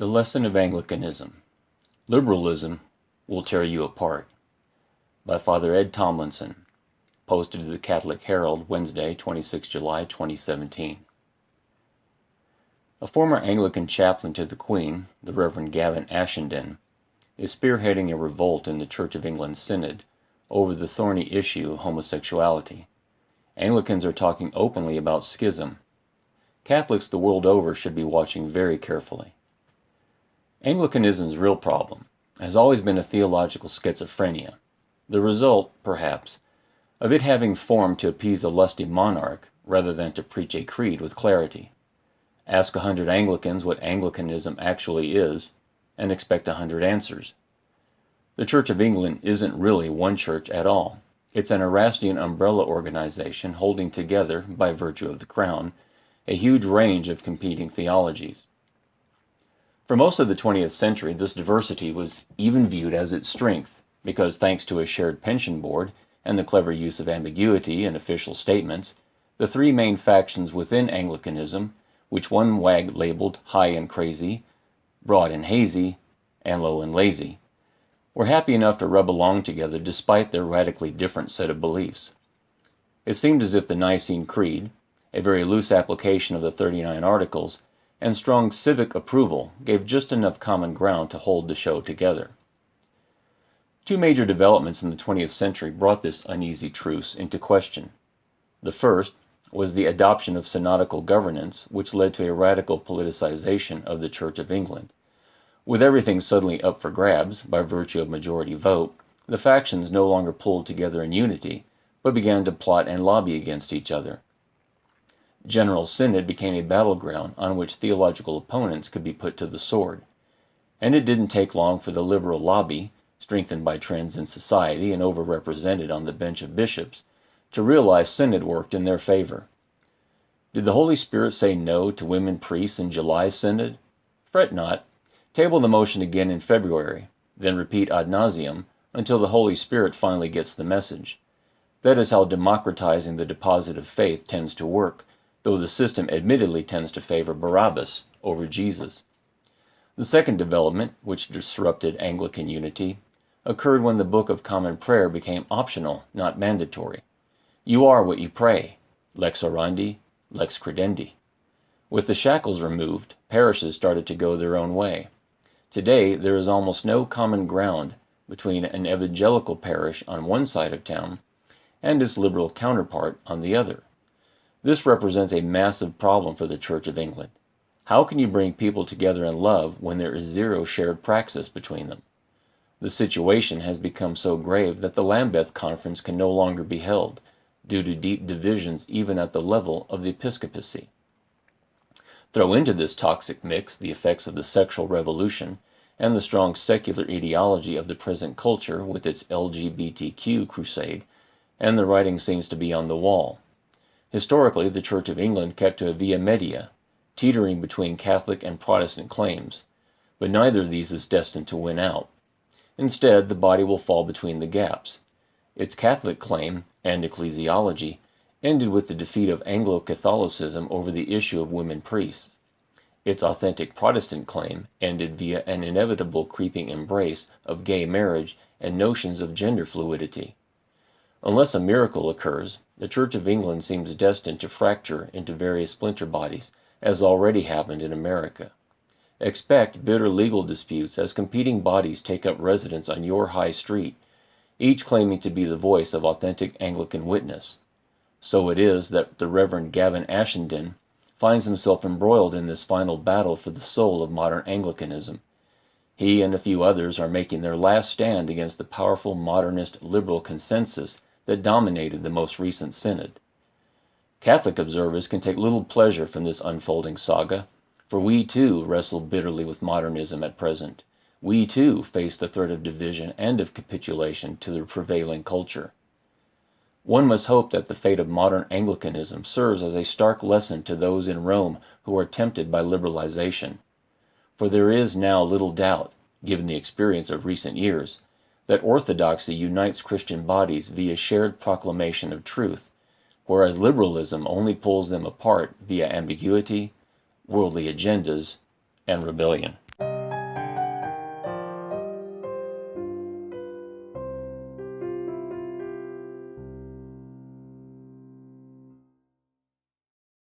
The Lesson of Anglicanism. Liberalism Will Tear You Apart, by Father Ed Tomlinson, posted to the Catholic Herald, Wednesday, 26 July 2017. A former Anglican chaplain to the Queen, the Reverend Gavin Ashenden, is spearheading a revolt in the Church of England Synod over the thorny issue of homosexuality. Anglicans are talking openly about schism. Catholics the world over should be watching very carefully. Anglicanism's real problem has always been a theological schizophrenia, the result, perhaps, of it having formed to appease a lusty monarch rather than to preach a creed with clarity. Ask 100 Anglicans what Anglicanism actually is, and expect 100 answers. The Church of England isn't really one church at all. It's an Erastian umbrella organization holding together, by virtue of the crown, a huge range of competing theologies. For most of the 20th century, this diversity was even viewed as its strength, because thanks to a shared pension board and the clever use of ambiguity in official statements, the three main factions within Anglicanism, which one wag labeled high and crazy, broad and hazy, and low and lazy, were happy enough to rub along together despite their radically different set of beliefs. It seemed as if the Nicene Creed, a very loose application of the 39 Articles, and strong civic approval gave just enough common ground to hold the show together. Two major developments in the 20th century brought this uneasy truce into question. The first was the adoption of synodical governance, which led to a radical politicization of the Church of England. With everything suddenly up for grabs by virtue of majority vote, the factions no longer pulled together in unity, but began to plot and lobby against each other. General Synod became a battleground on which theological opponents could be put to the sword. And it didn't take long for the liberal lobby, strengthened by trends in society and overrepresented on the bench of bishops, to realize Synod worked in their favor. Did the Holy Spirit say no to women priests in July's Synod? Fret not. Table the motion again in February, then repeat ad nauseum until the Holy Spirit finally gets the message. That is how democratizing the deposit of faith tends to work, though the system admittedly tends to favor Barabbas over Jesus. The second development, which disrupted Anglican unity, occurred when the Book of Common Prayer became optional, not mandatory. You are what you pray, lex orandi, lex credendi. With the shackles removed, parishes started to go their own way. Today, there is almost no common ground between an evangelical parish on one side of town and its liberal counterpart on the other. This represents a massive problem for the Church of England. How can you bring people together in love when there is zero shared praxis between them? The situation has become so grave that the Lambeth Conference can no longer be held, due to deep divisions even at the level of the episcopacy. Throw into this toxic mix the effects of the sexual revolution and the strong secular ideology of the present culture with its LGBTQ crusade, and the writing seems to be on the wall. Historically, the Church of England kept to a via media, teetering between Catholic and Protestant claims, but neither of these is destined to win out. Instead, the body will fall between the gaps. Its Catholic claim and ecclesiology ended with the defeat of Anglo-Catholicism over the issue of women priests. Its authentic Protestant claim ended via an inevitable creeping embrace of gay marriage and notions of gender fluidity. Unless a miracle occurs, the Church of England seems destined to fracture into various splinter bodies, as already happened in America. Expect bitter legal disputes as competing bodies take up residence on your high street, each claiming to be the voice of authentic Anglican witness. So it is that the Reverend Gavin Ashenden finds himself embroiled in this final battle for the soul of modern Anglicanism. He and a few others are making their last stand against the powerful modernist liberal consensus that dominated the most recent synod. Catholic observers can take little pleasure from this unfolding saga, for we too wrestle bitterly with modernism at present. We too face the threat of division and of capitulation to the prevailing culture. One must hope that the fate of modern Anglicanism serves as a stark lesson to those in Rome who are tempted by liberalization. For there is now little doubt, given the experience of recent years, that orthodoxy unites Christian bodies via shared proclamation of truth, whereas liberalism only pulls them apart via ambiguity, worldly agendas, and rebellion.